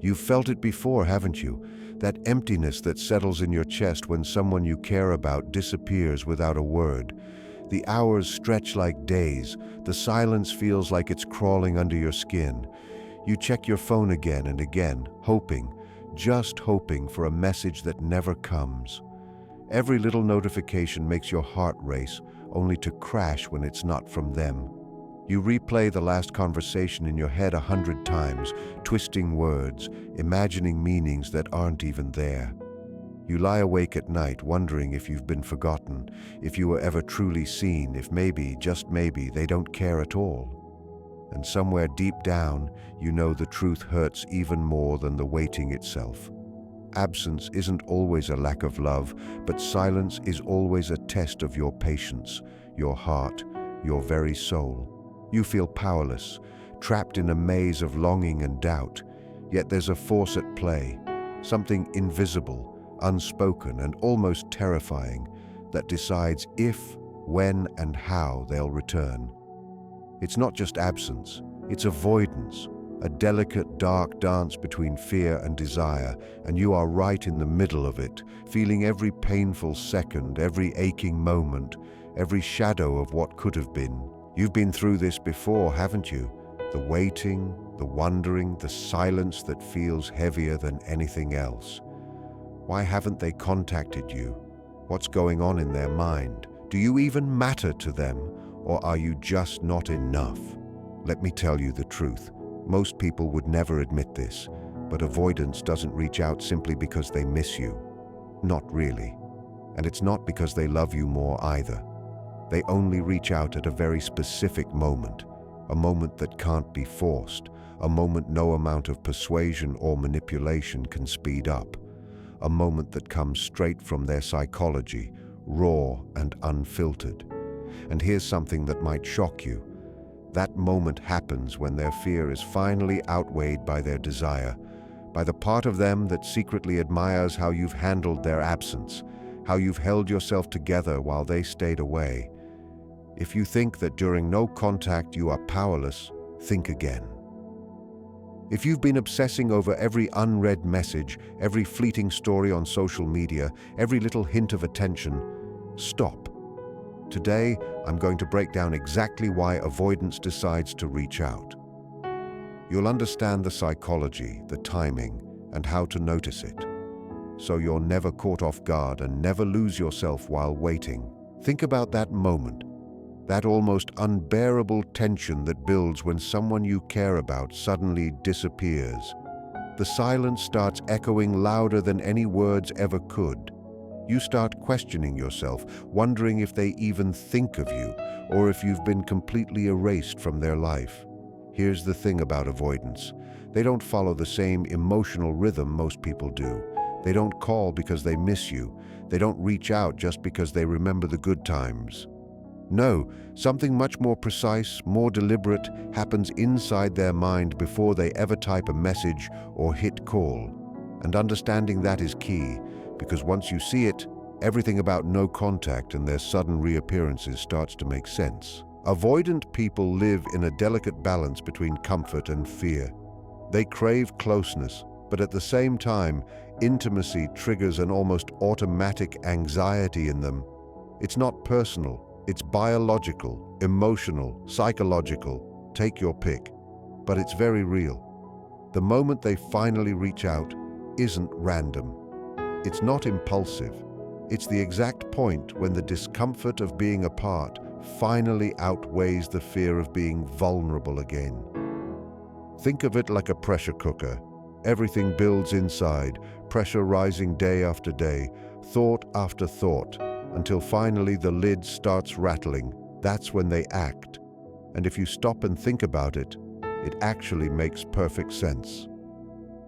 You've felt it before, haven't you? That emptiness that settles in your chest when someone you care about disappears without a word. The hours stretch like days. The silence feels like it's crawling under your skin. You check your phone again and again, hoping, just hoping for a message that never comes. Every little notification makes your heart race, only to crash when it's not from them. You replay the last conversation in your head 100 times, twisting words, imagining meanings that aren't even there. You lie awake at night wondering if you've been forgotten, if you were ever truly seen, if maybe, just maybe, they don't care at all. And somewhere deep down, you know the truth hurts even more than the waiting itself. Absence isn't always a lack of love, but silence is always a test of your patience, your heart, your very soul. You feel powerless, trapped in a maze of longing and doubt, yet there's a force at play, something invisible, unspoken, and almost terrifying that decides if, when, and how they'll return. It's not just absence, it's avoidance, a delicate, dark dance between fear and desire, and you are right in the middle of it, feeling every painful second, every aching moment, every shadow of what could have been. You've been through this before, haven't you? The waiting, the wondering, the silence that feels heavier than anything else. Why haven't they contacted you? What's going on in their mind? Do you even matter to them, or are you just not enough? Let me tell you the truth. Most people would never admit this, but avoidance doesn't reach out simply because they miss you. Not really. And it's not because they love you more either. They only reach out at a very specific moment, a moment that can't be forced, a moment no amount of persuasion or manipulation can speed up, a moment that comes straight from their psychology, raw and unfiltered. And here's something that might shock you. That moment happens when their fear is finally outweighed by their desire, by the part of them that secretly admires how you've handled their absence, how you've held yourself together while they stayed away. If you think that during no contact you are powerless, think again. If you've been obsessing over every unread message, every fleeting story on social media, every little hint of attention, stop. Today, I'm going to break down exactly why avoidance decides to reach out. You'll understand the psychology, the timing, and how to notice it, so you're never caught off guard and never lose yourself while waiting. Think about that moment, that almost unbearable tension that builds when someone you care about suddenly disappears. The silence starts echoing louder than any words ever could. You start questioning yourself, wondering if they even think of you, or if you've been completely erased from their life. Here's the thing about avoidance. They don't follow the same emotional rhythm most people do. They don't call because they miss you. They don't reach out just because they remember the good times. No, something much more precise, more deliberate, happens inside their mind before they ever type a message or hit call. And understanding that is key, because once you see it, everything about no contact and their sudden reappearances starts to make sense. Avoidant people live in a delicate balance between comfort and fear. They crave closeness, but at the same time, intimacy triggers an almost automatic anxiety in them. It's not personal. It's biological, emotional, psychological, take your pick, but it's very real. The moment they finally reach out isn't random. It's not impulsive. It's the exact point when the discomfort of being apart finally outweighs the fear of being vulnerable again. Think of it like a pressure cooker. Everything builds inside, pressure rising day after day, thought after thought, until finally the lid starts rattling. That's when they act. And if you stop and think about it, it actually makes perfect sense.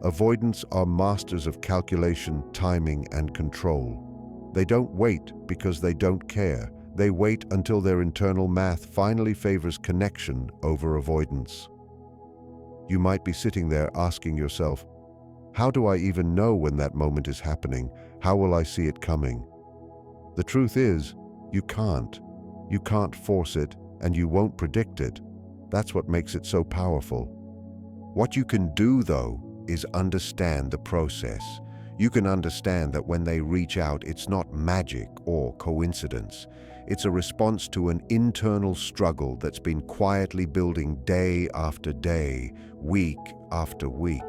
Avoidants are masters of calculation, timing, and control. They don't wait because they don't care. They wait until their internal math finally favors connection over avoidance. You might be sitting there asking yourself, how do I even know when that moment is happening? How will I see it coming? The truth is, you can't. You can't force it, and you won't predict it. That's what makes it so powerful. What you can do, though, is understand the process. You can understand that when they reach out, it's not magic or coincidence. It's a response to an internal struggle that's been quietly building day after day, week after week.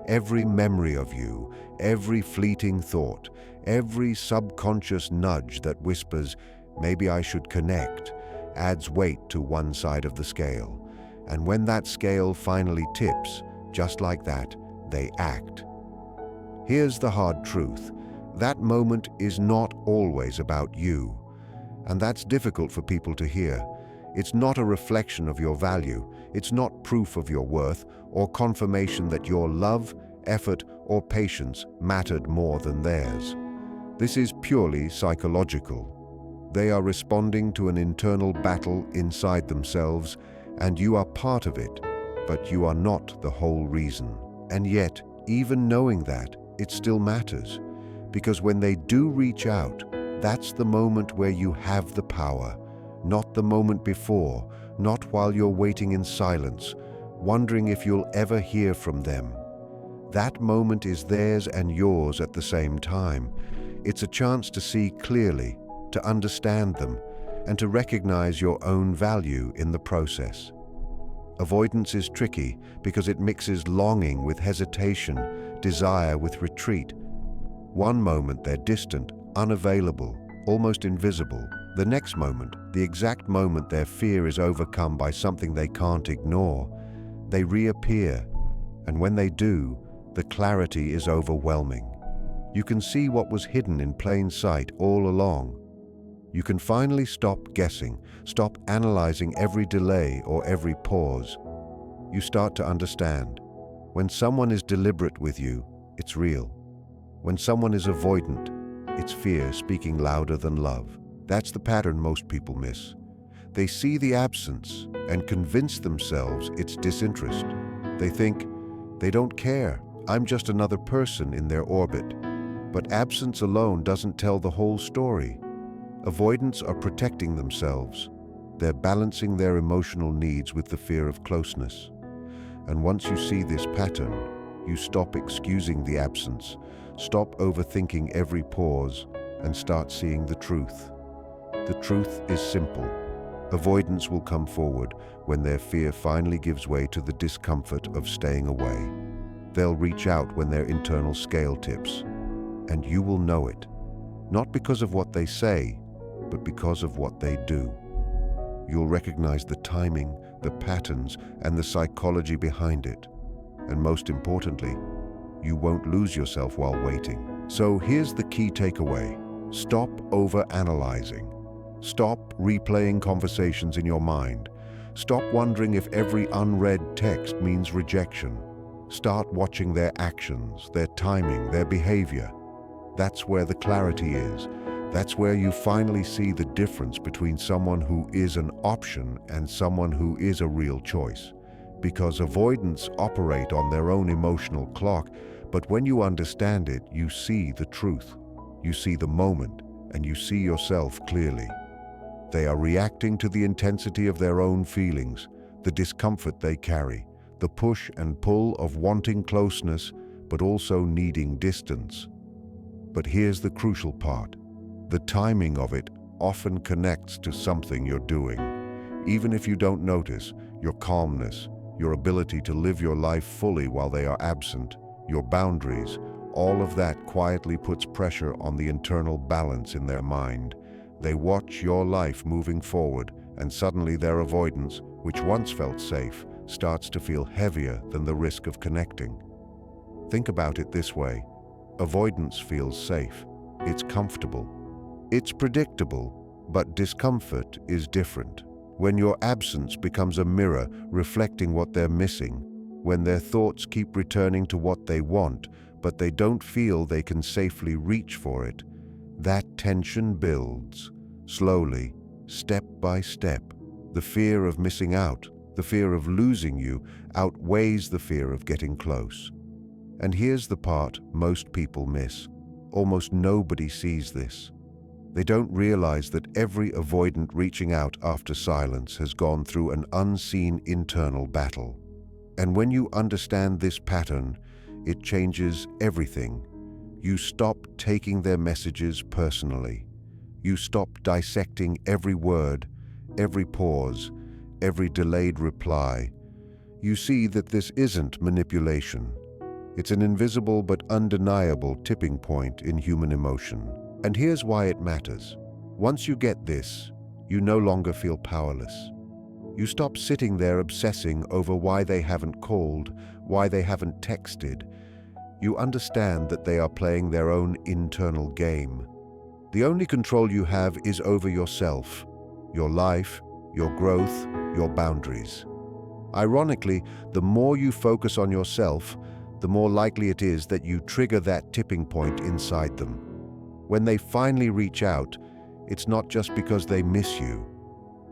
Every memory of you, every fleeting thought, every subconscious nudge that whispers, "Maybe I should connect," adds weight to one side of the scale. And when that scale finally tips, just like that, they act. Here's the hard truth. That moment is not always about you. And that's difficult for people to hear. It's not a reflection of your value. It's not proof of your worth or confirmation that your love, effort, or patience mattered more than theirs. This is purely psychological. They are responding to an internal battle inside themselves, and you are part of it, but you are not the whole reason. And yet, even knowing that, it still matters. Because when they do reach out, that's the moment where you have the power, not the moment before, not while you're waiting in silence, wondering if you'll ever hear from them. That moment is theirs and yours at the same time. It's a chance to see clearly, to understand them, and to recognize your own value in the process. Avoidance is tricky because it mixes longing with hesitation, desire with retreat. One moment they're distant, unavailable, almost invisible. The next moment, the exact moment their fear is overcome by something they can't ignore, they reappear. And when they do, the clarity is overwhelming. You can see what was hidden in plain sight all along. You can finally stop guessing, stop analyzing every delay or every pause. You start to understand. When someone is deliberate with you, it's real. When someone is avoidant, it's fear speaking louder than love. That's the pattern most people miss. They see the absence and convince themselves it's disinterest. They think, they don't care, I'm just another person in their orbit. But absence alone doesn't tell the whole story. Avoidants are protecting themselves. They're balancing their emotional needs with the fear of closeness. And once you see this pattern, you stop excusing the absence, stop overthinking every pause, and start seeing the truth. The truth is simple. Avoidance will come forward when their fear finally gives way to the discomfort of staying away. They'll reach out when their internal scale tips, and you will know it, not because of what they say, but because of what they do. You'll recognize the timing, the patterns, and the psychology behind it. And most importantly, you won't lose yourself while waiting. So here's the key takeaway. Stop overanalyzing. Stop replaying conversations in your mind. Stop wondering if every unread text means rejection. Start watching their actions, their timing, their behavior. That's where the clarity is. That's where you finally see the difference between someone who is an option and someone who is a real choice. Because avoidants operate on their own emotional clock, but when you understand it, you see the truth. You see the moment, and you see yourself clearly. They are reacting to the intensity of their own feelings, the discomfort they carry, the push and pull of wanting closeness, but also needing distance. But here's the crucial part. The timing of it often connects to something you're doing. Even if you don't notice, your calmness, your ability to live your life fully while they are absent, your boundaries, all of that quietly puts pressure on the internal balance in their mind. They watch your life moving forward, and suddenly their avoidance, which once felt safe, starts to feel heavier than the risk of connecting. Think about it this way. Avoidance feels safe. It's comfortable. It's predictable, but discomfort is different. When your absence becomes a mirror reflecting what they're missing, when their thoughts keep returning to what they want, but they don't feel they can safely reach for it, that tension builds, slowly, step by step. The fear of missing out, the fear of losing you, outweighs the fear of getting close. And here's the part most people miss. Almost nobody sees this. They don't realize that every avoidant reaching out after silence has gone through an unseen internal battle. And when you understand this pattern, it changes everything. You stop taking their messages personally. You stop dissecting every word, every pause, every delayed reply. You see that this isn't manipulation. It's an invisible but undeniable tipping point in human emotion. And here's why it matters. Once you get this, you no longer feel powerless. You stop sitting there obsessing over why they haven't called, why they haven't texted. You understand that they are playing their own internal game. The only control you have is over yourself, your life, your growth, your boundaries. Ironically, the more you focus on yourself, the more likely it is that you trigger that tipping point inside them. When they finally reach out, it's not just because they miss you.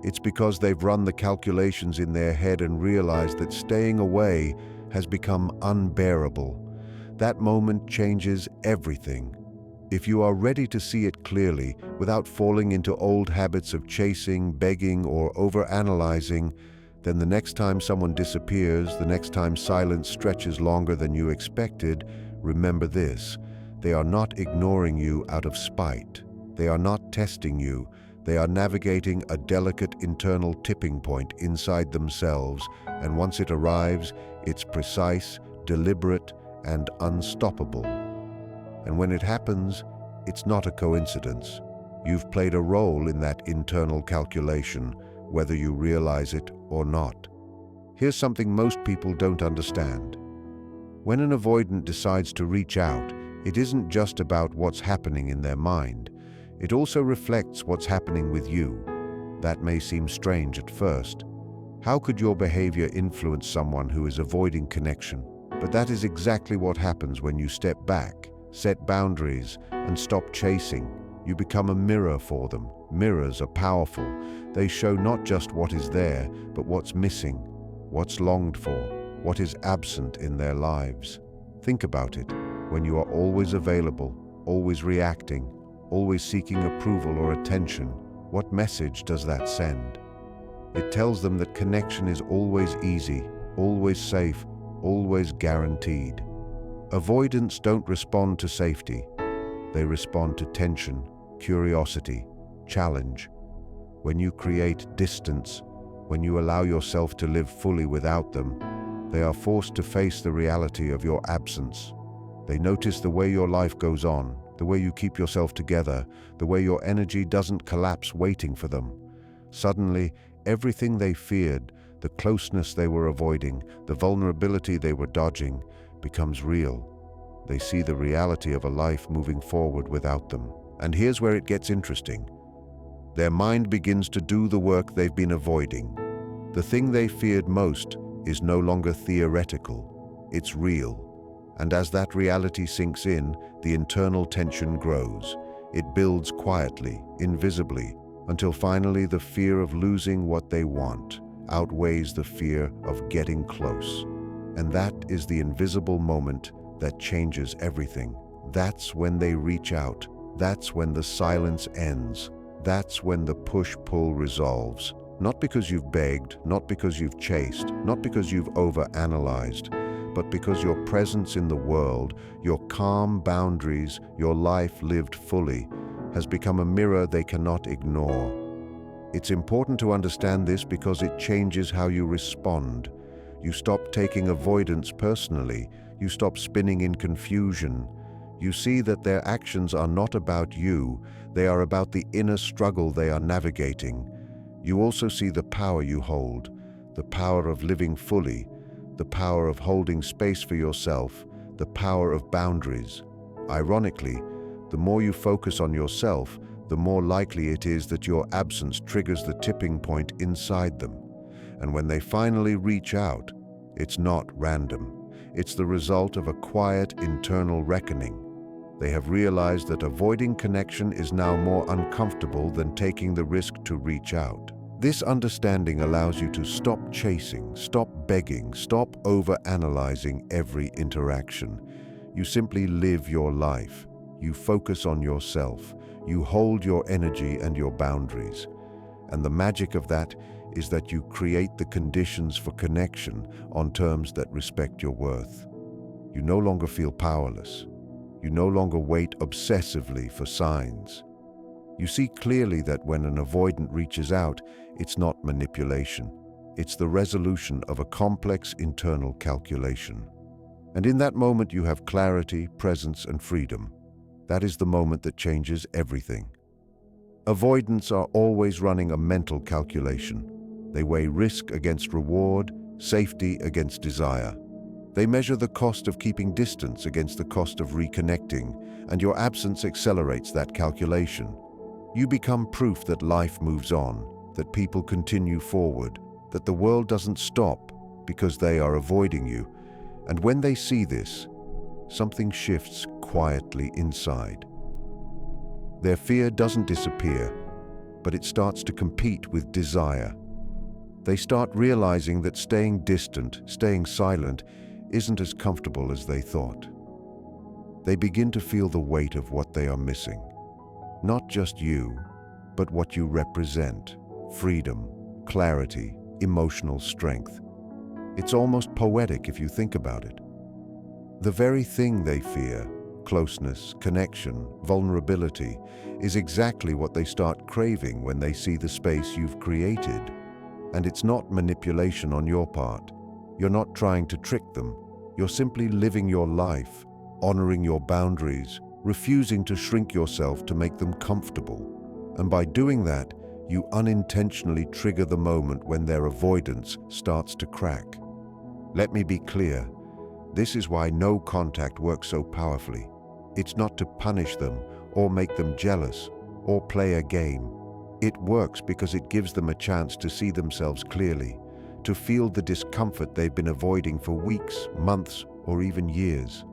It's because they've run the calculations in their head and realized that staying away has become unbearable. That moment changes everything. If you are ready to see it clearly, without falling into old habits of chasing, begging, or overanalyzing, then the next time someone disappears, the next time silence stretches longer than you expected, remember this: they are not ignoring you out of spite. They are not testing you. They are navigating a delicate internal tipping point inside themselves, and once it arrives, it's precise, deliberate, and unstoppable. And when it happens, it's not a coincidence. You've played a role in that internal calculation, whether you realize it or not. Here's something most people don't understand. When an avoidant decides to reach out, it isn't just about what's happening in their mind. It also reflects what's happening with you. That may seem strange at first. How could your behavior influence someone who is avoiding connection? But that is exactly what happens when you step back, set boundaries, and stop chasing. You become a mirror for them. Mirrors are powerful. They show not just what is there, but what's missing, what's longed for, what is absent in their lives. Think about it. When you are always available, always reacting, always seeking approval or attention, what message does that send? It tells them that connection is always easy, always safe, always guaranteed. Avoidants don't respond to safety. They respond to tension, curiosity, challenge. When you create distance, when you allow yourself to live fully without them, they are forced to face the reality of your absence. They notice the way your life goes on, the way you keep yourself together, the way your energy doesn't collapse waiting for them. Suddenly, everything they feared, the closeness they were avoiding, the vulnerability they were dodging, becomes real. They see the reality of a life moving forward without them. And here's where it gets interesting. Their mind begins to do the work they've been avoiding. The thing they feared most is no longer theoretical, it's real. And as that reality sinks in, the internal tension grows. It builds quietly, invisibly, until finally the fear of losing what they want outweighs the fear of getting close. And that is the invisible moment that changes everything. That's when they reach out. That's when the silence ends. That's when the push-pull resolves. Not because you've begged, not because you've chased, not because you've overanalyzed, but because your presence in the world, your calm boundaries, your life lived fully, has become a mirror they cannot ignore. It's important to understand this because it changes how you respond. You stop taking avoidance personally. You stop spinning in confusion. You see that their actions are not about you. They are about the inner struggle they are navigating. You also see the power you hold, the power of living fully, the power of holding space for yourself, the power of boundaries. Ironically, the more you focus on yourself, the more likely it is that your absence triggers the tipping point inside them. And when they finally reach out, it's not random. It's the result of a quiet internal reckoning. They have realized that avoiding connection is now more uncomfortable than taking the risk to reach out. This understanding allows you to stop chasing, stop begging, stop overanalyzing every interaction. You simply live your life. You focus on yourself. You hold your energy and your boundaries. And the magic of that is that you create the conditions for connection on terms that respect your worth. You no longer feel powerless. You no longer wait obsessively for signs. You see clearly that when an avoidant reaches out, it's not manipulation. It's the resolution of a complex internal calculation. And in that moment you have clarity, presence, and freedom. That is the moment that changes everything. Avoidants are always running a mental calculation. They weigh risk against reward, safety against desire. They measure the cost of keeping distance against the cost of reconnecting, and your absence accelerates that calculation. You become proof that life moves on, that people continue forward, that the world doesn't stop because they are avoiding you. And when they see this, something shifts quietly inside. Their fear doesn't disappear, but it starts to compete with desire. They start realizing that staying distant, staying silent, isn't as comfortable as they thought. They begin to feel the weight of what they are missing. Not just you, but what you represent: freedom, clarity, emotional strength. It's almost poetic if you think about it. The very thing they fear, closeness, connection, vulnerability, is exactly what they start craving when they see the space you've created. And it's not manipulation on your part. You're not trying to trick them. You're simply living your life, honoring your boundaries, refusing to shrink yourself to make them comfortable. And by doing that, you unintentionally trigger the moment when their avoidance starts to crack. Let me be clear. This is why no contact works so powerfully. It's not to punish them or make them jealous or play a game. It works because it gives them a chance to see themselves clearly, to feel the discomfort they've been avoiding for weeks, months, or even years.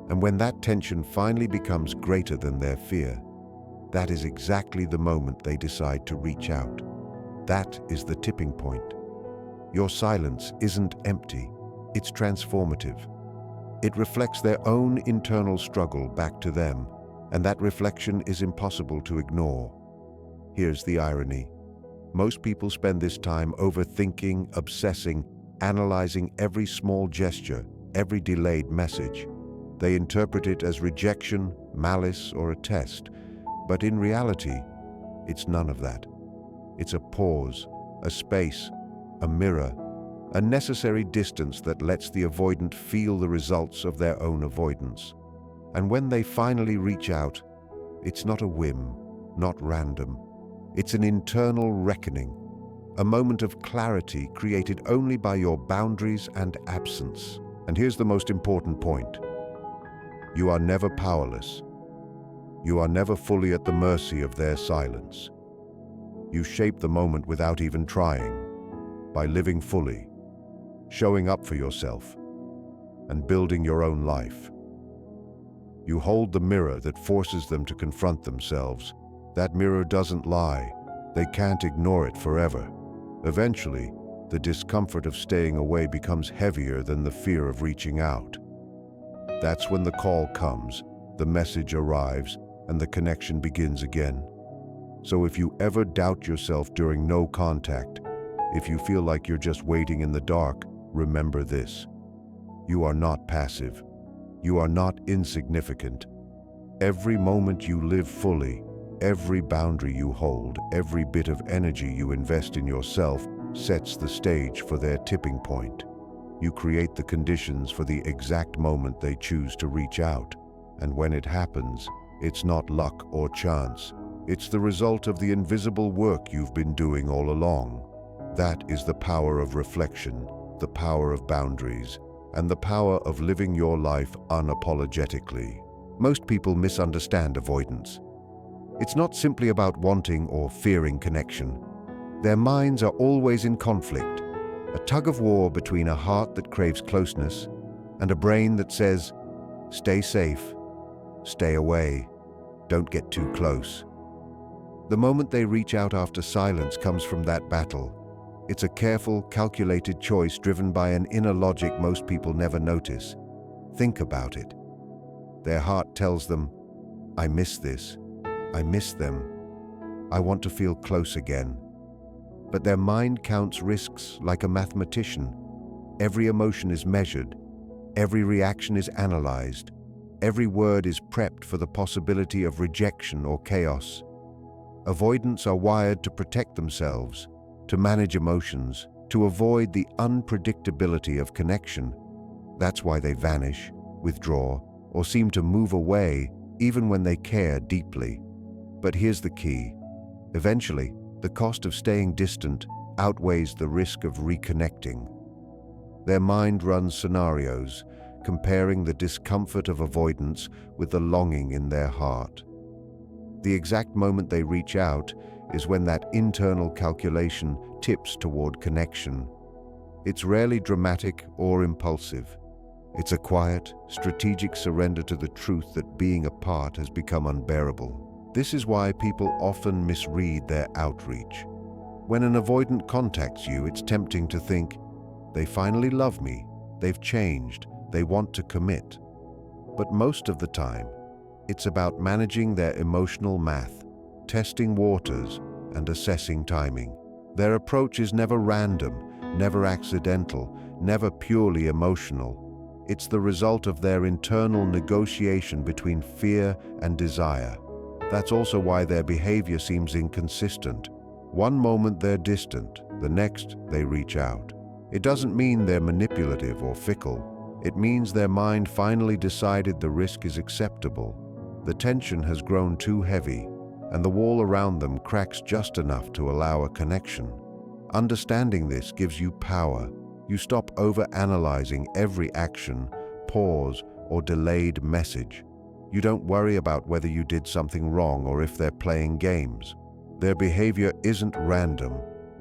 And when that tension finally becomes greater than their fear, that is exactly the moment they decide to reach out. That is the tipping point. Your silence isn't empty, it's transformative. It reflects their own internal struggle back to them, and that reflection is impossible to ignore. Here's the irony. Most people spend this time overthinking, obsessing, analyzing every small gesture, every delayed message. They interpret it as rejection, malice, or a test. But in reality, it's none of that. It's a pause, a space, a mirror, a necessary distance that lets the avoidant feel the results of their own avoidance. And when they finally reach out, it's not a whim, not random. It's an internal reckoning, a moment of clarity created only by your boundaries and absence. And here's the most important point. You are never powerless. You are never fully at the mercy of their silence. You shape the moment without even trying, by living fully, showing up for yourself, and building your own life. You hold the mirror that forces them to confront themselves. That mirror doesn't lie. They can't ignore it forever. Eventually, the discomfort of staying away becomes heavier than the fear of reaching out. That's when the call comes, the message arrives, and the connection begins again. So if you ever doubt yourself during no contact, if you feel like you're just waiting in the dark, remember this. You are not passive. You are not insignificant. Every moment you live fully, every boundary you hold, every bit of energy you invest in yourself sets the stage for their tipping point. You create the conditions for the exact moment they choose to reach out. And when it happens, it's not luck or chance. It's the result of the invisible work you've been doing all along. That is the power of reflection, the power of boundaries, and the power of living your life unapologetically. Most people misunderstand avoidance. It's not simply about wanting or fearing connection. Their minds are always in conflict, a tug-of-war between a heart that craves closeness and a brain that says, stay safe, stay away, don't get too close. The moment they reach out after silence comes from that battle. It's a careful, calculated choice driven by an inner logic most people never notice. Think about it. Their heart tells them, I miss this. I miss them. I want to feel close again. But their mind counts risks like a mathematician. Every emotion is measured. Every reaction is analyzed. Every word is prepped for the possibility of rejection or chaos. Avoidants are wired to protect themselves, to manage emotions, to avoid the unpredictability of connection. That's why they vanish, withdraw, or seem to move away even when they care deeply. But here's the key. Eventually, the cost of staying distant outweighs the risk of reconnecting. Their mind runs scenarios, comparing the discomfort of avoidance with the longing in their heart. The exact moment they reach out is when that internal calculation tips toward connection. It's rarely dramatic or impulsive. It's a quiet, strategic surrender to the truth that being apart has become unbearable. This is why people often misread their outreach. When an avoidant contacts you, it's tempting to think, they finally love me, they've changed, they want to commit. But most of the time, it's about managing their emotional math, testing waters, and assessing timing. Their approach is never random, never accidental, never purely emotional. It's the result of their internal negotiation between fear and desire. That's also why their behavior seems inconsistent. One moment they're distant, the next they reach out. It doesn't mean they're manipulative or fickle. It means their mind finally decided the risk is acceptable. The tension has grown too heavy, and the wall around them cracks just enough to allow a connection. Understanding this gives you power. You stop over-analyzing every action, pause, or delayed message. You don't worry about whether you did something wrong or if they're playing games. Their behavior isn't random.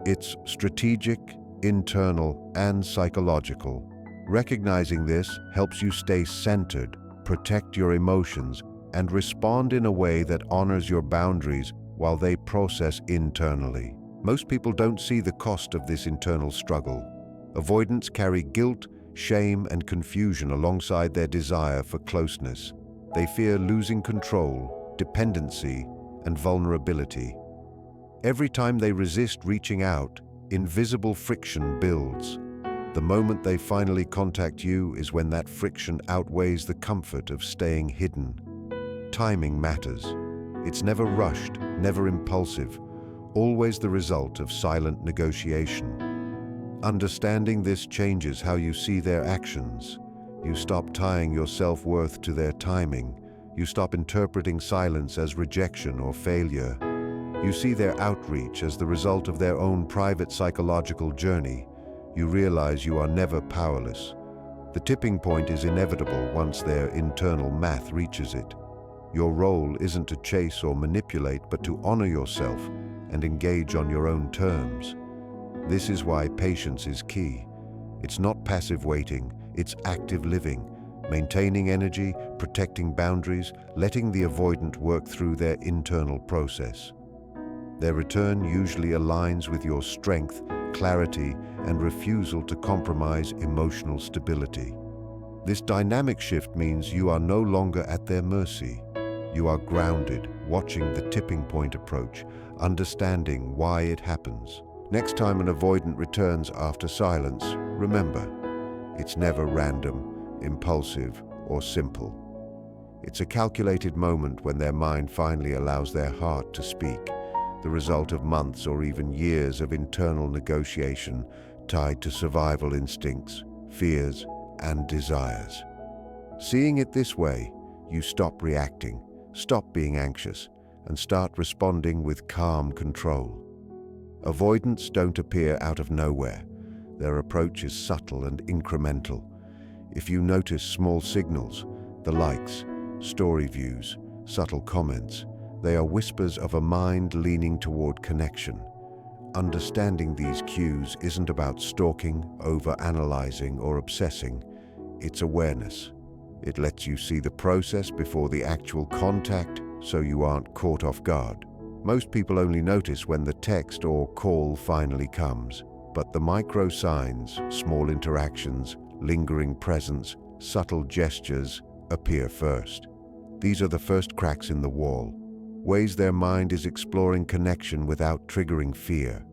It's strategic, internal, and psychological. Recognizing this helps you stay centered, protect your emotions, and respond in a way that honors your boundaries while they process internally. Most people don't see the cost of this internal struggle. Avoidants carry guilt, shame, and confusion alongside their desire for closeness. They fear losing control, dependency, and vulnerability. Every time they resist reaching out, invisible friction builds. The moment they finally contact you is when that friction outweighs the comfort of staying hidden. Timing matters. It's never rushed, never impulsive, always the result of silent negotiation. Understanding this changes how you see their actions. You stop tying your self-worth to their timing. You stop interpreting silence as rejection or failure. You see their outreach as the result of their own private psychological journey. You realize you are never powerless. The tipping point is inevitable once their internal math reaches it. Your role isn't to chase or manipulate, but to honor yourself and engage on your own terms. This is why patience is key. It's not passive waiting, it's active living, maintaining energy, protecting boundaries, letting the avoidant work through their internal process. Their return usually aligns with your strength, clarity, and refusal to compromise emotional stability. This dynamic shift means you are no longer at their mercy. You are grounded, watching the tipping point approach, understanding why it happens. Next time an avoidant returns after silence, remember, it's never random, impulsive, or simple. It's a calculated moment when their mind finally allows their heart to speak, the result of months or even years of internal negotiation tied to survival instincts, fears, and desires. Seeing it this way, you stop reacting, stop being anxious, and start responding with calm control. Avoidants don't appear out of nowhere. Their approach is subtle and incremental. If you notice small signals, the likes, story views, subtle comments, they are whispers of a mind leaning toward connection. Understanding these cues isn't about stalking, over-analyzing, or obsessing. It's awareness. It lets you see the process before the actual contact, so you aren't caught off guard. Most people only notice when the text or call finally comes, but the micro signs, small interactions, lingering presence, subtle gestures appear first. These are the first cracks in the wall, ways their mind is exploring connection without triggering fear.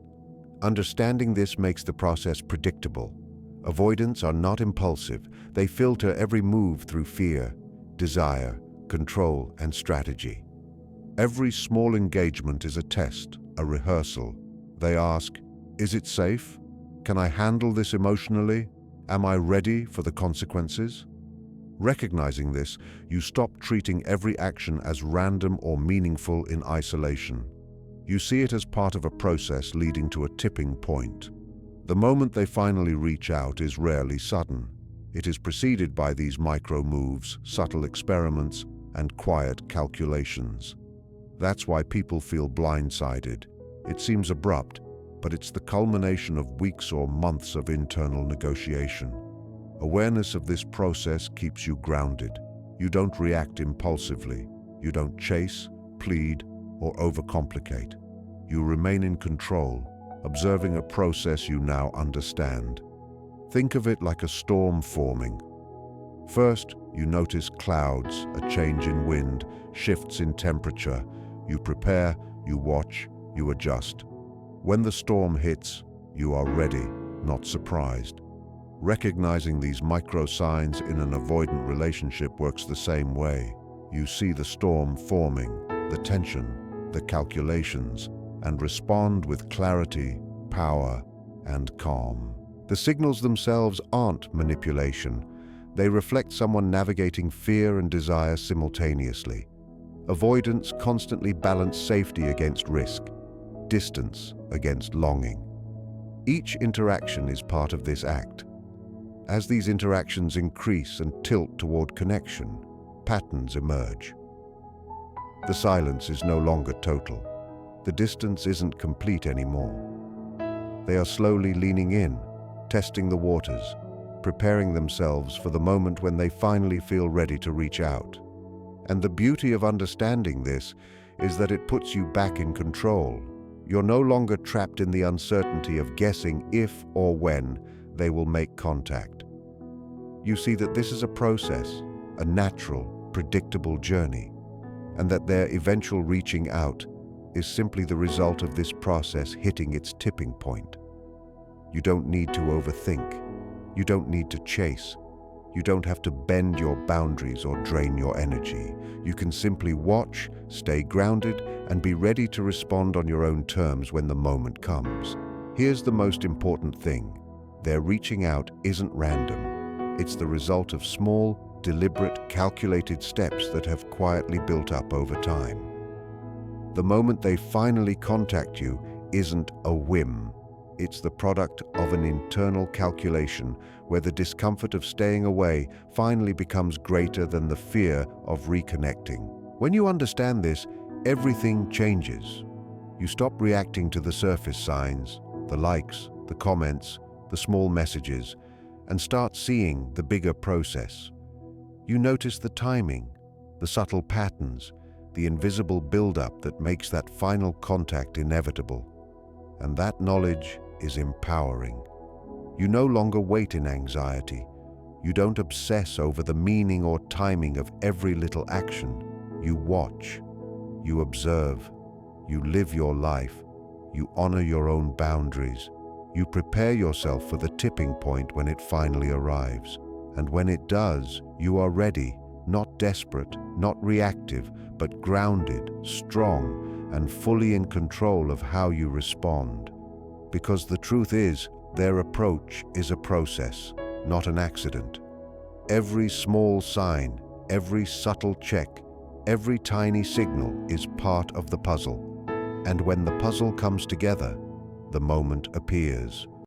Understanding this makes the process predictable. Avoidants are not impulsive. They filter every move through fear, desire, control, and strategy. Every small engagement is a test, a rehearsal. They ask, is it safe? Can I handle this emotionally? Am I ready for the consequences? Recognizing this, you stop treating every action as random or meaningful in isolation. You see it as part of a process leading to a tipping point. The moment they finally reach out is rarely sudden. It is preceded by these micro moves, subtle experiments, and quiet calculations. That's why people feel blindsided. It seems abrupt, but it's the culmination of weeks or months of internal negotiation. Awareness of this process keeps you grounded. You don't react impulsively. You don't chase, plead, or overcomplicate. You remain in control, observing a process you now understand. Think of it like a storm forming. First, you notice clouds, a change in wind, shifts in temperature. You prepare, you watch, you adjust. When the storm hits, you are ready, not surprised. Recognizing these micro signs in an avoidant relationship works the same way. You see the storm forming, the tension, the calculations, and respond with clarity, power, and calm. The signals themselves aren't manipulation. They reflect someone navigating fear and desire simultaneously. Avoidants constantly balance safety against risk, distance against longing. Each interaction is part of this act. As these interactions increase and tilt toward connection, patterns emerge. The silence is no longer total. The distance isn't complete anymore. They are slowly leaning in, testing the waters, preparing themselves for the moment when they finally feel ready to reach out. And the beauty of understanding this is that it puts you back in control. You're no longer trapped in the uncertainty of guessing if or when they will make contact. You see that this is a process, a natural, predictable journey, and that their eventual reaching out is simply the result of this process hitting its tipping point. You don't need to overthink. You don't need to chase. You don't have to bend your boundaries or drain your energy. You can simply watch, stay grounded, and be ready to respond on your own terms when the moment comes. Here's the most important thing. Their reaching out isn't random. It's the result of small, deliberate, calculated steps that have quietly built up over time. The moment they finally contact you isn't a whim. It's the product of an internal calculation where the discomfort of staying away finally becomes greater than the fear of reconnecting. When you understand this, everything changes. You stop reacting to the surface signs, the likes, the comments, the small messages, and start seeing the bigger process. You notice the timing, the subtle patterns, the invisible buildup that makes that final contact inevitable. And that knowledge is empowering. You no longer wait in anxiety. You don't obsess over the meaning or timing of every little action. You watch, you observe, you live your life, you honor your own boundaries. You prepare yourself for the tipping point when it finally arrives. And when it does, you are ready, not desperate, not reactive, but grounded, strong, and fully in control of how you respond. Because the truth is, their approach is a process, not an accident. Every small sign, every subtle check, every tiny signal is part of the puzzle. And when the puzzle comes together, the moment appears.